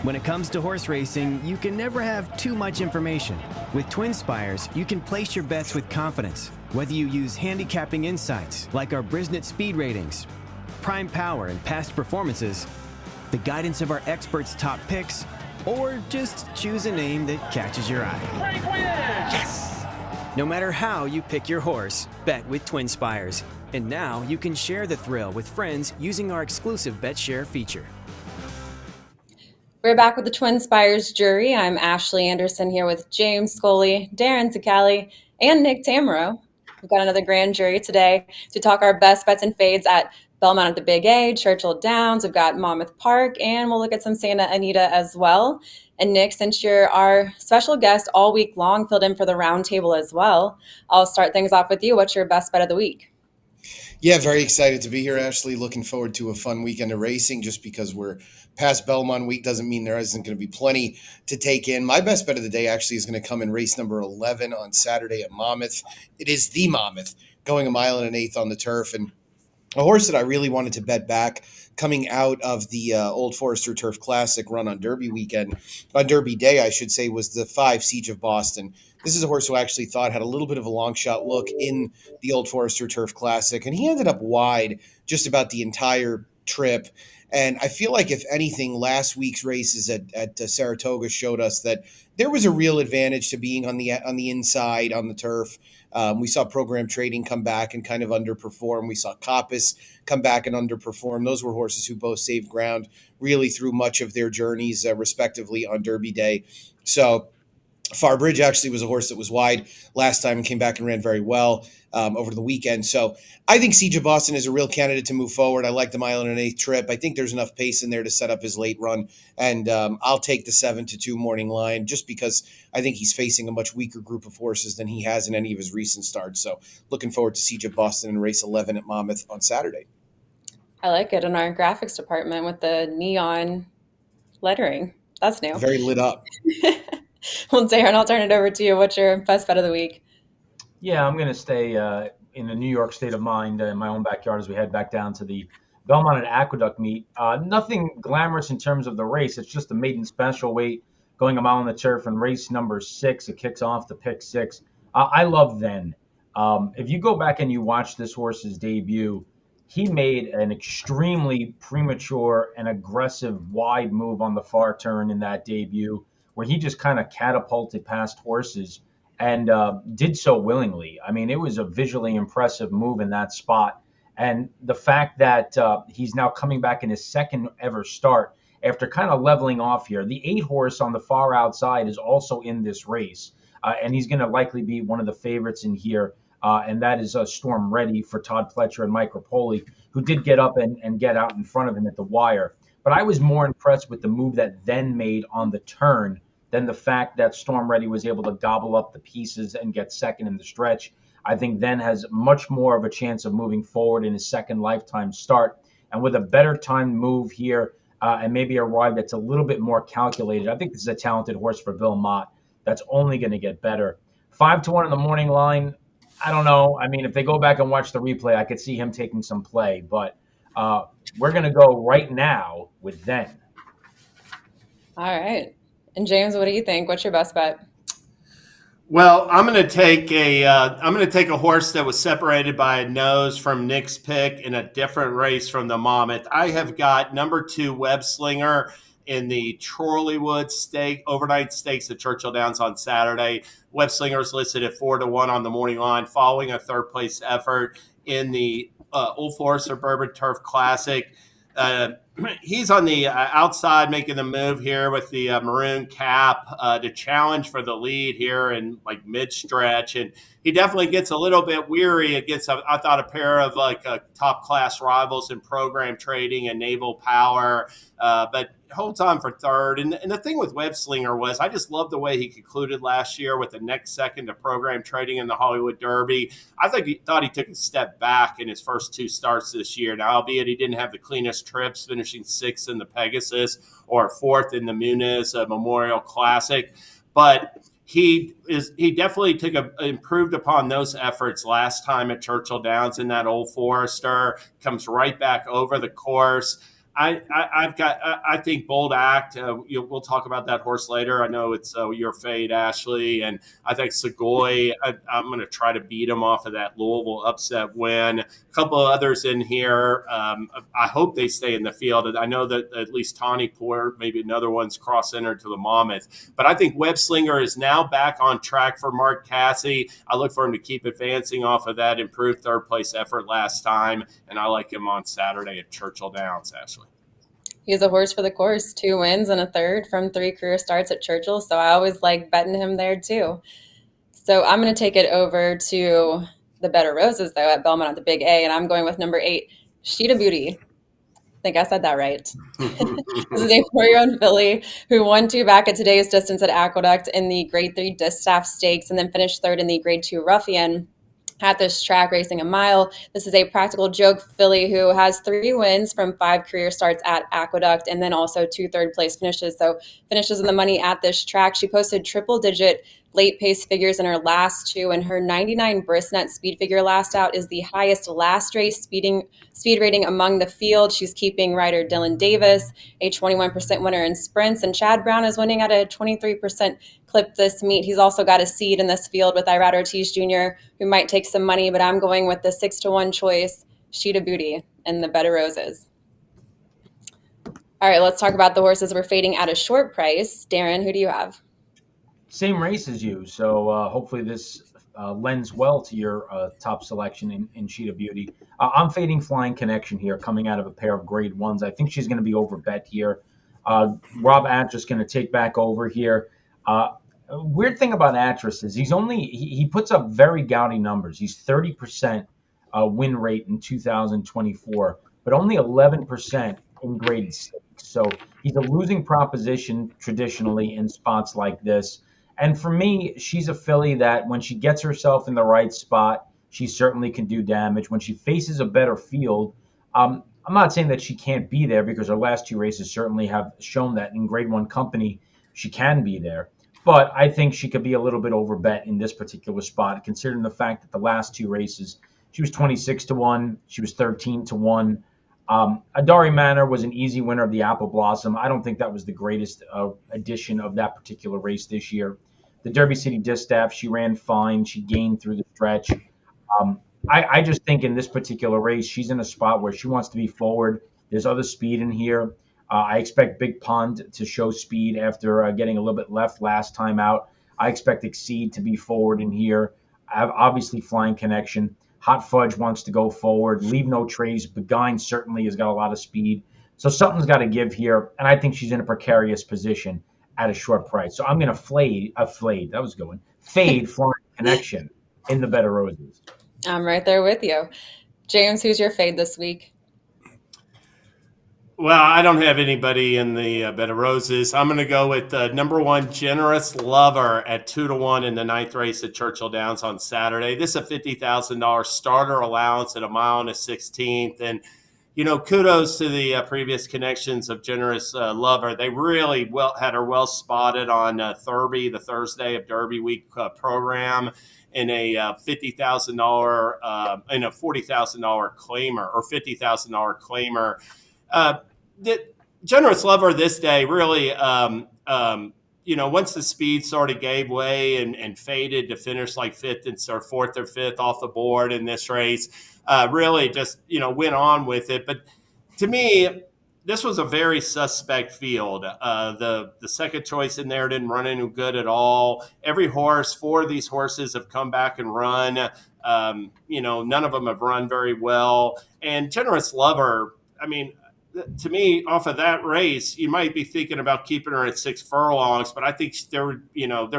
When it comes to horse racing, you can never have too much information. With TwinSpires, you can place your bets with confidence, whether you use handicapping insights like our Brisnet speed ratings, prime power and past performances, the guidance of our experts' top picks, or just choose a name that catches your eye. Yes! No matter how you pick your horse, bet with TwinSpires. And now you can share the thrill with friends using our exclusive Bet Share feature. We're back with the TwinSpires jury. I'm Ashley Anderson here with James Scully, Darin Zoccali, and Nick Tammaro. We've got another grand jury today to talk our best bets and fades at Belmont at the Big A, Churchill Downs. We've got Monmouth Park, and we'll look at some Santa Anita as well. And Nick, since you're our special guest all week long, filled in for the roundtable as well, I'll start things off with you. What's your best bet of the week? Yeah, very excited to be here, Ashley. Looking forward to a fun weekend of racing. Just because we're past Belmont week doesn't mean there isn't going to be plenty to take in. My best bet of the day actually is going to come in race number 11 on Saturday at Monmouth. It is the Monmouth, going 1 1/8 on the turf, and a horse that I really wanted to bet back coming out of the Old Forester Turf Classic run on Derby weekend, on Derby Day, I should say, was the 5 Siege of Boston. This is a horse who I actually thought had a little bit of a long shot look in the Old Forester Turf Classic, and he ended up wide just about the entire trip. And I feel like, if anything, last week's races at Saratoga showed us that there was a real advantage to being on the inside on the turf. We saw Program Trading come back and kind of underperform. We saw Coppice come back and underperform. Those were horses who both saved ground really through much of their journeys, respectively, on Derby Day. So Farbridge actually was a horse that was wide last time and came back and ran very well over the weekend. So I think Siege of Boston is a real candidate to move forward. I like the 1 1/8 trip. I think there's enough pace in there to set up his late run. And I'll take the 7-2 morning line just because I think he's facing a much weaker group of horses than he has in any of his recent starts. So looking forward to Siege of Boston in race 11 at Monmouth on Saturday. I like it in our graphics department with the neon lettering. That's new. Very lit up. Well, Darin, I'll turn it over to you. What's your best bet of the week? Yeah, I'm going to stay in the New York state of mind in my own backyard as we head back down to the Belmont and Aqueduct meet. Nothing glamorous in terms of the race. It's just a maiden special weight going a mile on the turf, and race number 6. It kicks off the pick 6. I love Then. If you go back and you watch this horse's debut, he made an extremely premature and aggressive wide move on the far turn in that debut, where he just kind of catapulted past horses and did so willingly. I mean, it was a visually impressive move in that spot. And the fact that he's now coming back in his second ever start after kind of leveling off here. The 8 horse on the far outside is also in this race, and he's going to likely be one of the favorites in here. And that is Storm Ready for Todd Pletcher and Mike Rapoli, who did get up and get out in front of him at the wire. But I was more impressed with the move that Then made on the turn than the fact that Storm Ready was able to gobble up the pieces and get second in the stretch. I think Then has much more of a chance of moving forward in his second lifetime start. And with a better timed move here and maybe a ride that's a little bit more calculated, I think this is a talented horse for Belmont that's only going to get better. 5-1 in the morning line. I don't know. I mean, if they go back and watch the replay, I could see him taking some play. But we're going to go right now with Then. All right. And James, what do you think? What's your best bet? Well, I'm going to take a horse that was separated by a nose from Nick's pick in a different race from the Monmouth. I have got number 2 Web Slinger in the Chorleywood overnight stakes at Churchill Downs on Saturday. Web Slinger is listed at 4-1 on the morning line, following a third place effort in the Old Forester Bourbon Turf Classic. He's on the outside making the move here with the maroon cap to challenge for the lead here in like mid-stretch. And he definitely gets a little bit weary against, I thought, a pair of top-class rivals in Program Trading and Naval Power, but holds on for third. And the thing with Web Slinger was I just love the way he concluded last year with the next second to Program Trading in the Hollywood Derby. I thought he took a step back in his first 2 starts this year. Now, albeit he didn't have the cleanest trips, finishing 6th in the Pegasus or 4th in the Muniz Memorial Classic, but he definitely improved upon those efforts last time at Churchill Downs in that Old Forester. Comes right back over the course. I think Bold Act. We'll talk about that horse later. I know it's your fade, Ashley, and I think Segoy. I'm going to try to beat him off of that Louisville upset win. A couple of others in here. I hope they stay in the field. I know that at least Tawny Port, maybe another one's cross entered to the Monmouth. But I think Web Slinger is now back on track for Mark Cassie. I look for him to keep advancing off of that improved third place effort last time, and I like him on Saturday at Churchill Downs, Ashley. He's a horse for the course, 2 wins and a third from 3 career starts at Churchill. So I always like betting him there too. So I'm going to take it over to the Better Roses, though, at Belmont at the Big A. And I'm going with number 8, Sheeta Beauty. I think I said that right. This is a 4-year-old filly who won 2 back at today's distance at Aqueduct in the Grade 3 Distaff Stakes and then finished 3rd in the Grade 2 Ruffian at this track, racing a mile. This is a practical joke filly who has 3 wins from 5 career starts at Aqueduct and then also 2 third-place finishes. So finishes in the money at this track. She posted triple-digit late pace figures in her last 2, and her 99 Brisnet speed figure last out is the highest last race speed rating among the field. She's keeping rider Dylan Davis, a 21% winner in sprints, and Chad Brown is winning at a 23% clip this meet. He's also got a seed in this field with Irad Ortiz Jr., who might take some money, but I'm going with the 6-1 choice, Sheeta Beauty and the Better Roses. All right, let's talk about the horses we're fading at a short price. Darin, who do you have? Same race as you, so hopefully this lends well to your top selection in Sheeta Beauty. I'm fading Flying Connection here, coming out of a pair of Grade 1s. I think she's going to be over bet here. Rob Atras going to take back over here. Weird thing about Atras is he puts up very gaudy numbers. He's 30% win rate in 2024, but only 11% in Grade 6. So he's a losing proposition traditionally in spots like this. And for me, she's a filly that when she gets herself in the right spot, she certainly can do damage. When she faces a better field, I'm not saying that she can't be there because her last 2 races certainly have shown that in Grade 1 company, she can be there. But I think she could be a little bit overbet in this particular spot, considering the fact that the last 2 races, she was 26-1, she was 13-1. Adari Manor was an easy winner of the Apple Blossom. I don't think that was the greatest edition of that particular race this year. The Derby City Distaff, she ran fine. She gained through the stretch. I just think in this particular race, she's in a spot where she wants to be forward. There's other speed in here. I expect Big Pond to show speed after getting a little bit left last time out. I expect Exceed to be forward in here. I have obviously Flying Connection. Hot Fudge wants to go forward. Leave No Trace. Beguine certainly has got a lot of speed. So something's got to give here, and I think she's in a precarious position at a short price. So I'm going to fade Flying Connection in the Better Roses. I'm right there with you. James, who's your fade this week? Well, I don't have anybody in the Better Roses. I'm going to go with number 1, Generous Lover at 2-1 in the 9th race at Churchill Downs on Saturday. This is a $50,000 starter allowance at 1 1/16. And, kudos to the previous connections of Generous Lover. They really had her well spotted on Thurby, the Thursday of Derby Week program, in a $50,000 in a $40,000 claimer or $50,000 claimer. The Generous Lover this day really, once the speed sort of gave way and faded to finish like 5th or 4th or 5th off the board in this race, really just, went on with it. But to me, this was a very suspect field. The second choice in there didn't run any good at all. Every horse, 4 of these horses have come back and run. None of them have run very well. And Generous Lover, to me, off of that race, you might be thinking about keeping her at 6 furlongs, but I think they're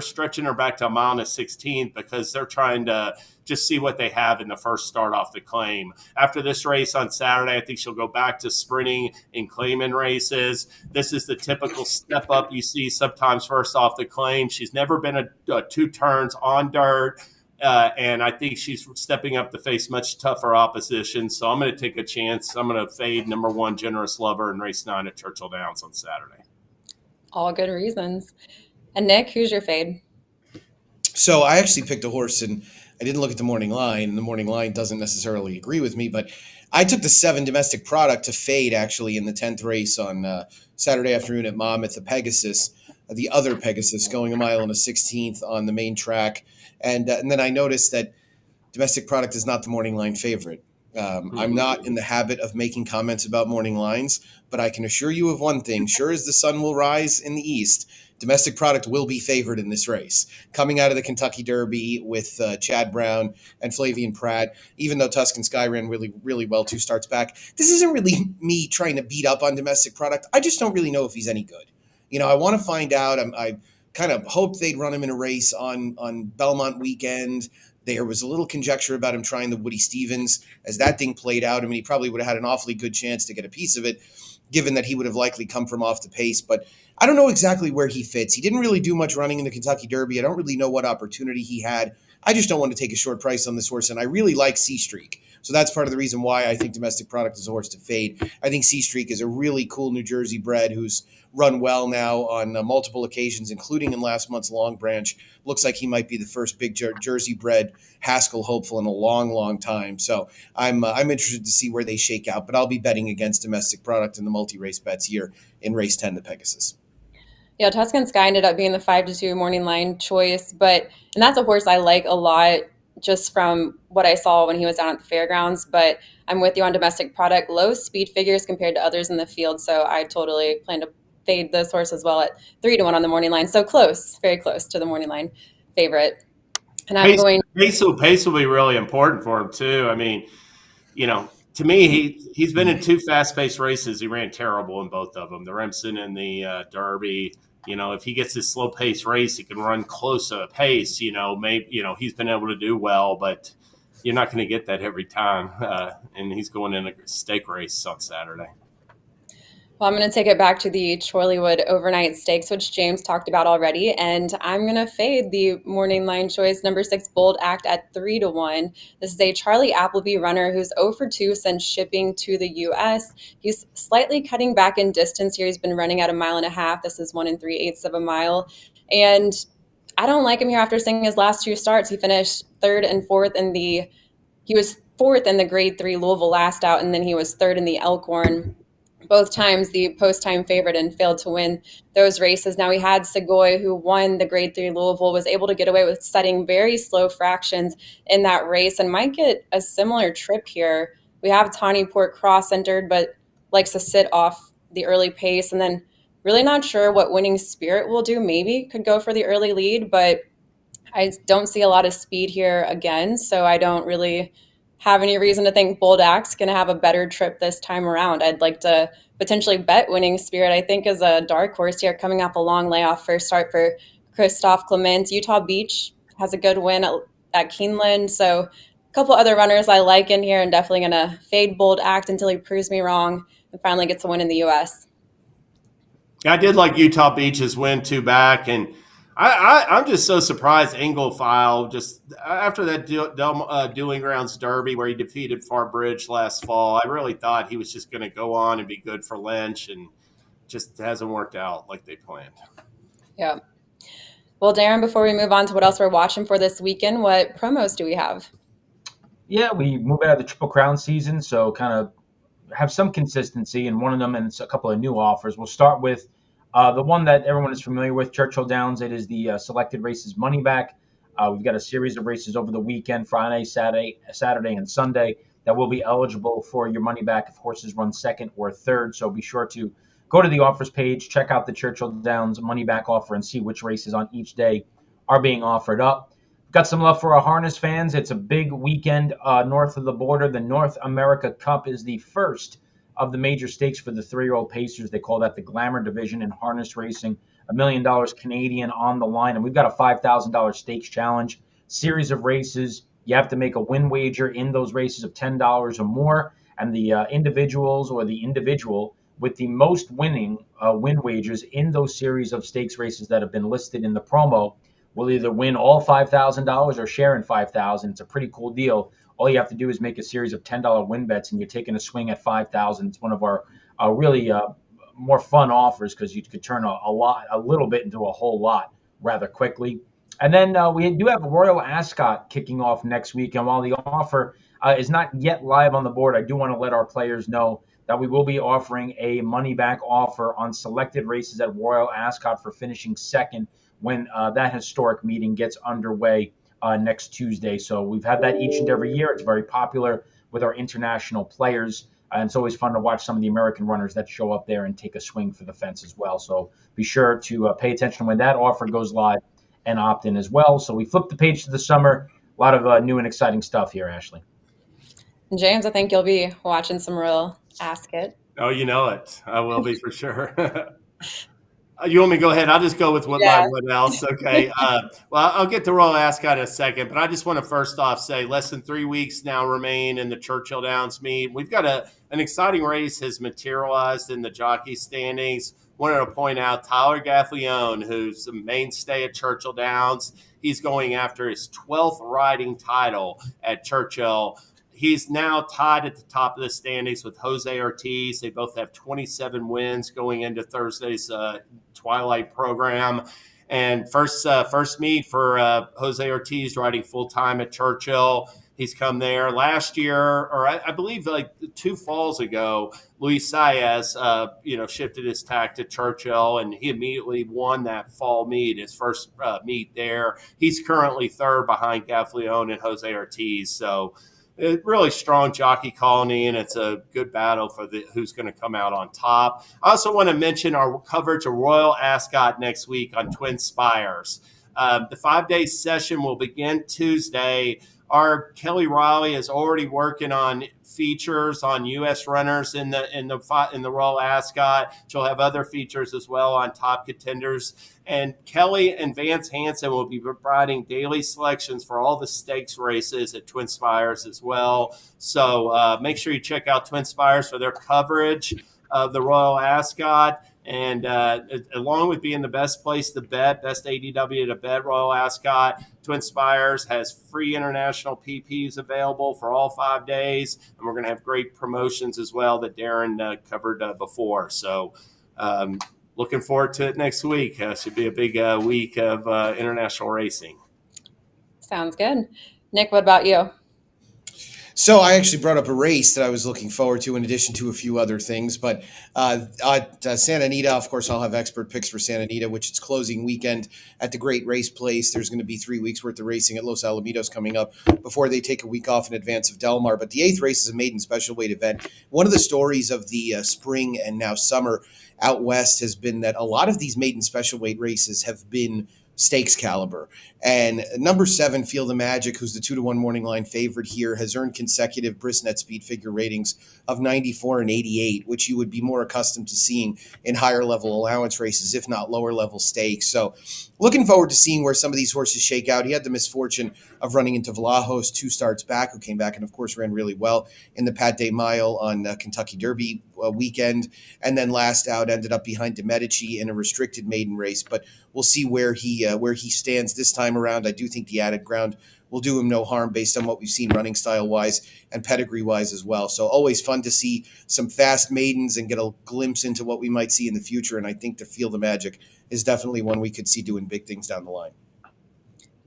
stretching her back to 1 1/16 because they're trying to just see what they have in the first start off the claim. After this race on Saturday, I think she'll go back to sprinting and claiming races. This is the typical step up you see sometimes first off the claim. She's never been a 2 turns on dirt. And I think she's stepping up to face much tougher opposition. So I'm going to take a chance. I'm going to fade number 1, Generous Lover, in race 9 at Churchill Downs on Saturday. All good reasons. And Nick, who's your fade? So I actually picked a horse in I didn't look at the morning line, and the morning line doesn't necessarily agree with me, but I took the 7 domestic product to fade actually in the 10th race on Saturday afternoon at Monmouth, the other Pegasus, going a mile and a 16th on the main track. And then I noticed that domestic product is not the morning line favorite. I'm not in the habit of making comments about morning lines, but I can assure you of one thing. Sure as the sun will rise in the east, domestic product will be favored in this race. Coming out of the Kentucky Derby with Chad Brown and Flavian Pratt, even though Tuscan Sky ran really, really well 2 starts back, this isn't really me trying to beat up on domestic product. I just don't really know if he's any good. I want to find out. I kind of hoped they'd run him in a race on Belmont weekend. There was a little conjecture about him trying the Woody Stevens. As that thing played out, I mean, he probably would have had an awfully good chance to get a piece of it, given that he would have likely come from off the pace. But I don't know exactly where he fits. He didn't really do much running in the Kentucky Derby. I don't really know what opportunity he had. I just don't want to take a short price on this horse, and I really like C Streak. So that's part of the reason why I think domestic product is a horse to fade. I think C Streak is a really cool New Jersey bred who's run well now on multiple occasions, including in last month's Long Branch. Looks like he might be the first big Jersey bred Haskell hopeful in a long, long time. So I'm interested to see where they shake out, but I'll be betting against domestic product in the multi-race bets here in race 10, the Pegasus. Yeah, Tuscan Sky ended up being the 5-2 morning line choice, and that's a horse I like a lot just from what I saw when he was down at the fairgrounds. But I'm with you on domestic product, low speed figures compared to others in the field. So I totally plan to fade this horse as well at 3-1 on the morning line. So close, very close to the morning line favorite. And I'm going. Pace will be really important for him too. I mean, to me, he's been in 2 fast-paced races. He ran terrible in both of them, the Remsen and the Derby. If he gets this slow-paced race, he can run close to a pace. Maybe he's been able to do well, but you're not going to get that every time. And he's going in a stake race on Saturday. Well, I'm going to take it back to the Chorleywood overnight stakes, which James talked about already. And I'm going to fade the morning line choice, number 6, Bold Act at 3-1. This is a Charlie Appleby runner who's 0 for 2 since shipping to the U.S. He's slightly cutting back in distance here. He's been running at 1.5 miles. This is 1 3/8 of a mile. And I don't like him here after seeing his last 2 starts. He finished 3rd and 4th he was 4th in the Grade 3 Louisville last out, and then he was 3rd in the Elkhorn. Both times the post-time favorite and failed to win those races. Now he had Segoy, who won the Grade 3 Louisville, was able to get away with setting very slow fractions in that race and might get a similar trip here. We have Tawny Port cross-centered, but likes to sit off the early pace. And then really not sure what Winning Spirit will do. Maybe could go for the early lead, but I don't see a lot of speed here again. So I don't really have any reason to think Bold Act's going to have a better trip this time around. I'd like to potentially bet Winning Spirit, I think, is a dark horse here, coming off a long layoff first start for Christophe Clement. Utah Beach has a good win at Keeneland. So a couple other runners I like in here, and definitely going to fade Bold Act until he proves me wrong and finally gets a win in the U.S. I did like Utah Beach's win 2 back, and I'm just so surprised Engelfile, just after that Dueling Grounds Derby where he defeated Farbridge last fall, I really thought he was just going to go on and be good for Lynch, and just hasn't worked out like they planned. Yeah. Well, Darin, before we move on to what else we're watching for this weekend, what promos do we have? Yeah, we move out of the Triple Crown season, so kind of have some consistency in one of them, and it's a couple of new offers. We'll start with the one that everyone is familiar with, Churchill Downs. It is the selected races money back. We've got a series of races over the weekend, Friday, Saturday, and Sunday, that will be eligible for your money back if horses run 2nd or 3rd. So be sure to go to the offers page, check out the Churchill Downs money back offer, and see which races on each day are being offered up. We've got some love for our harness fans. It's a big weekend north of the border. The North America Cup is the first of the major stakes for the 3-year-old Pacers. They call that the Glamour division in harness racing. $1 million Canadian on the line. And we've got a $5,000 stakes challenge, series of races. You have to make a win wager in those races of $10 or more. And the individuals or the individual with the most winning win wagers in those series of stakes races that have been listed in the promo will either win all $5,000 or share in $5,000. It's a pretty cool deal. All you have to do is make a series of $10 win bets, and you're taking a swing at $5,000. It's one of our really more fun offers because you could turn a little bit into a whole lot rather quickly. And then we do have Royal Ascot kicking off next week. And while the offer is not yet live on the board, I do want to let our players know that we will be offering a money-back offer on selected races at Royal Ascot for finishing second when that historic meeting gets underway next Tuesday. So we've had that each and every year. It's very popular with our international players. And it's always fun to watch some of the American runners that show up there and take a swing for the fence as well. So be sure to pay attention when that offer goes live and opt in as well. So we flip the page to the summer. A lot of new and exciting stuff here, Ashley. James, I think you'll be watching some Royal Ascot. Oh, you know it. I will be for sure. You want me to go ahead? I'll just go with what else. Okay. Well, I'll get to Royal Ascot in a second, but I just want to first off say less than 3 weeks now remain in the Churchill Downs meet. We've got an exciting race has materialized in the jockey standings. Wanted to point out Tyler Gaffleone, who's the mainstay at Churchill Downs. He's going after his 12th riding title at Churchill. He's now tied at the top of the standings with Jose Ortiz. They both have 27 wins going into Thursday's Twilight program. And first meet for Jose Ortiz riding full-time at Churchill. He's come there last year, or I believe like 2 falls ago, Luis Saez, shifted his tack to Churchill, and he immediately won that fall meet, his first meet there. He's currently third behind Gaffleone and Jose Ortiz. So a really strong jockey colony, and it's a good battle for who's going to come out on top. I also want to mention our coverage of Royal Ascot next week on TwinSpires. The 5-day session will begin Tuesday. Our Kelly Riley is already working on features on U.S. runners in the Royal Ascot. She'll have other features as well on top contenders. And Kelly and Vance Hansen will be providing daily selections for all the stakes races at TwinSpires as well. So make sure you check out TwinSpires for their coverage of the Royal Ascot. And along with being the best place to bet, best ADW to bet Royal Ascot, TwinSpires has free international PPs available for all 5 days. And we're going to have great promotions as well that Darin covered before. So looking forward to it next week. Should be a big week of international racing. Sounds good. Nick, what about you? So I actually brought up a race that I was looking forward to in addition to a few other things. But Santa Anita, of course, I'll have expert picks for Santa Anita, which it's closing weekend at the Great Race Place. There's going to be 3 weeks worth of racing at Los Alamitos coming up before they take a week off in advance of Del Mar. But the 8th race is a maiden special weight event. One of the stories of the spring and now summer out west has been that a lot of these maiden special weight races have been stakes caliber. And number 7, Feel the Magic, who's the 2-to-1 morning line favorite here, has earned consecutive Brisnet speed figure ratings of 94 and 88, which you would be more accustomed to seeing in higher level allowance races, if not lower level stakes. So looking forward to seeing where some of these horses shake out. He had the misfortune of running into Vlahos 2 starts back, who came back and of course ran really well in the Pat Day Mile on Kentucky Derby weekend. And then last out ended up behind De Medici in a restricted maiden race, but we'll see where he stands this time around. I do think the added ground will do him no harm based on what we've seen running style-wise and pedigree-wise as well. So always fun to see some fast maidens and get a glimpse into what we might see in the future. And I think to Feel the Magic is definitely one we could see doing big things down the line.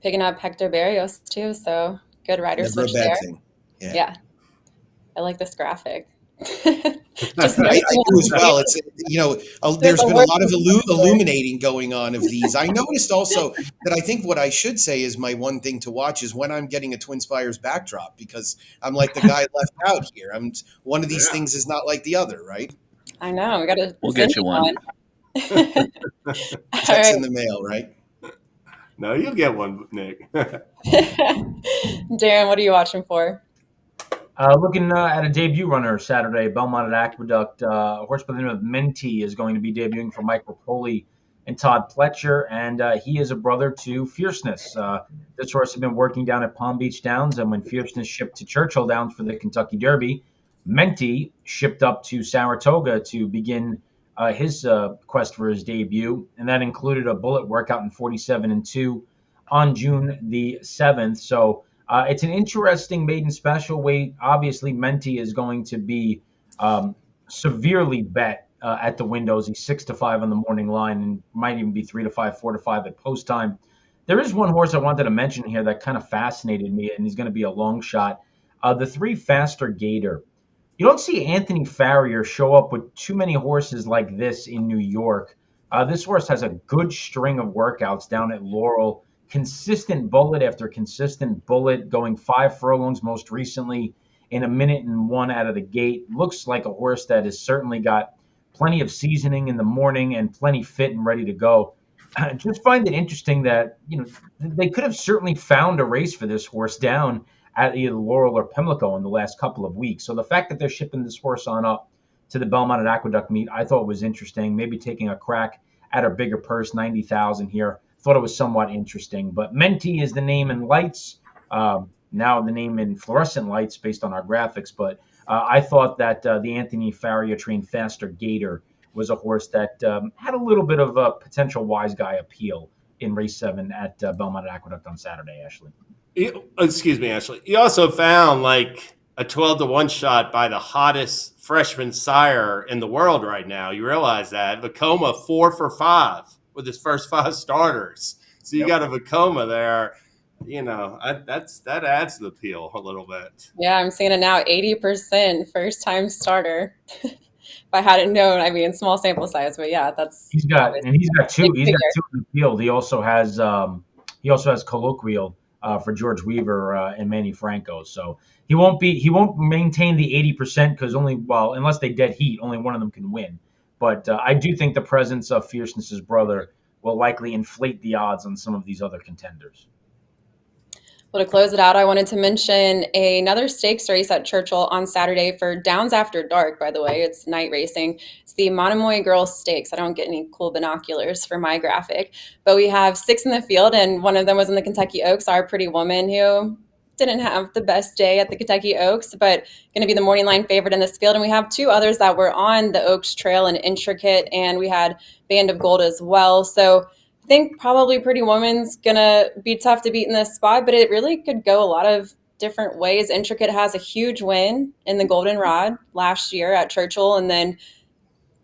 Picking up Hector Barrios too, so good rider switch there. Thing. Yeah. I like this graphic. I do as well. It's there's been a lot of illuminating going on of these. I noticed also that I think what I should say is my one thing to watch is when I'm getting a TwinSpires backdrop, because I'm like the guy left out here. One of these things is not like the other, right? I know. We'll get you one. Checks in the mail, right? No, you'll get one, Nick. Darin, what are you watching for? Looking at a debut runner Saturday, Belmont at Aqueduct. A horse by the name of Menti is going to be debuting for Mike Rapoli and Todd Pletcher, and he is a brother to Fierceness. This horse had been working down at Palm Beach Downs, and when Fierceness shipped to Churchill Downs for the Kentucky Derby, Menti shipped up to Saratoga to begin his quest for his debut, and that included a bullet workout in 47-2 on June the 7th. So it's an interesting maiden special weight. Obviously, Menti is going to be severely bet at the windows. He's 6-5 on the morning line and might even be 3-5, 4-5 at post time. There is one horse I wanted to mention here that kind of fascinated me, and he's going to be a long shot. The 3 Faster Gator. You don't see Anthony Farrier show up with too many horses like this in New York. This horse has a good string of workouts down at Laurel, consistent bullet after consistent bullet, going 5 furlongs most recently in a minute and 1 out of the gate. Looks like a horse that has certainly got plenty of seasoning in the morning and plenty fit and ready to go. I just find it interesting that, they could have certainly found a race for this horse down at either Laurel or Pimlico in the last couple of weeks. So the fact that they're shipping this horse on up to the Belmont at Aqueduct meet, I thought was interesting. Maybe taking a crack at a bigger purse, 90,000 here. Thought it was somewhat interesting. But Menti is the name in lights. Now the name in fluorescent lights based on our graphics. But I thought that the Anthony Farrier trained Faster Gator was a horse that had a little bit of a potential wise guy appeal in race 7 at Belmont at Aqueduct on Saturday, Ashley. Excuse me, Ashley. You also found like a 12-1 shot by the hottest freshman sire in the world right now. You realize that Vekoma 4 for 5 with his first 5 starters. So you got a Vekoma there. That adds the appeal a little bit. Yeah, I'm seeing it now, 80% first-time starter. If I hadn't known, I mean, small sample size, but yeah, he's got two. He's got 2 in the field. He also has Colloquial for George Weaver and Manny Franco. So he won't maintain the 80% because unless they dead heat, only one of them can win. But I do think the presence of Fierceness's brother will likely inflate the odds on some of these other contenders. Well, to close it out, I wanted to mention another stakes race at Churchill on Saturday for Downs After Dark, by the way. It's night racing. It's the Monomoy Girls Stakes. I don't get any cool binoculars for my graphic. But we have 6 in the field, and one of them was in the Kentucky Oaks, Our Pretty Woman, who didn't have the best day at the Kentucky Oaks, but going to be the morning line favorite in this field. And we have 2 others that were on the Oaks Trail and Intricate, and we had Band of Gold as well. So I think probably Pretty Woman's going to be tough to beat in this spot, but it really could go a lot of different ways. Intricate has a huge win in the Goldenrod last year at Churchill. And then,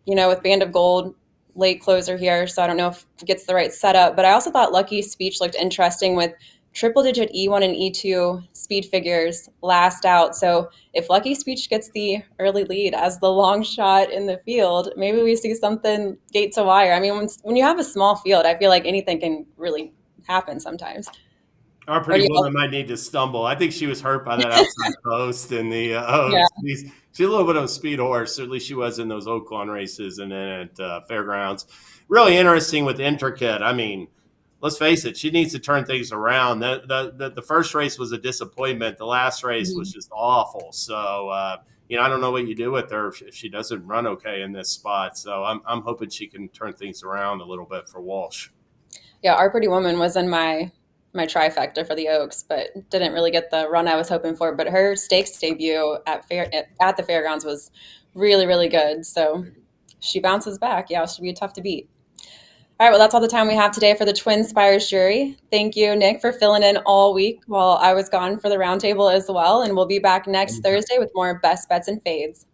with Band of Gold, late closer here. So I don't know if it gets the right setup, but I also thought Lucky Speech looked interesting with triple digit E1 and E2 speed figures last out. So if Lucky Speech gets the early lead as the long shot in the field, maybe we see something gate to wire. I mean, when you have a small field, I feel like anything can really happen sometimes. Our Pretty Woman might need to stumble. I think she was hurt by that outside post and the she's a little bit of a speed horse. Or at least she was in those Oaklawn races and then at Fairgrounds. Really interesting with Intricate. I mean, let's face it, she needs to turn things around. The first race was a disappointment. The last race was just awful. So, I don't know what you do with her if she doesn't run okay in this spot. So I'm hoping she can turn things around a little bit for Walsh. Yeah, Our Pretty Woman was in my trifecta for the Oaks, but didn't really get the run I was hoping for. But her stakes debut at the Fairgrounds was really, really good. So she bounces back. Yeah, she'll be tough to beat. All right, well, that's all the time we have today for the TwinSpires jury. Thank you, Nick, for filling in all week while I was gone for the roundtable as well. And we'll be back next Thursday with more best bets and fades.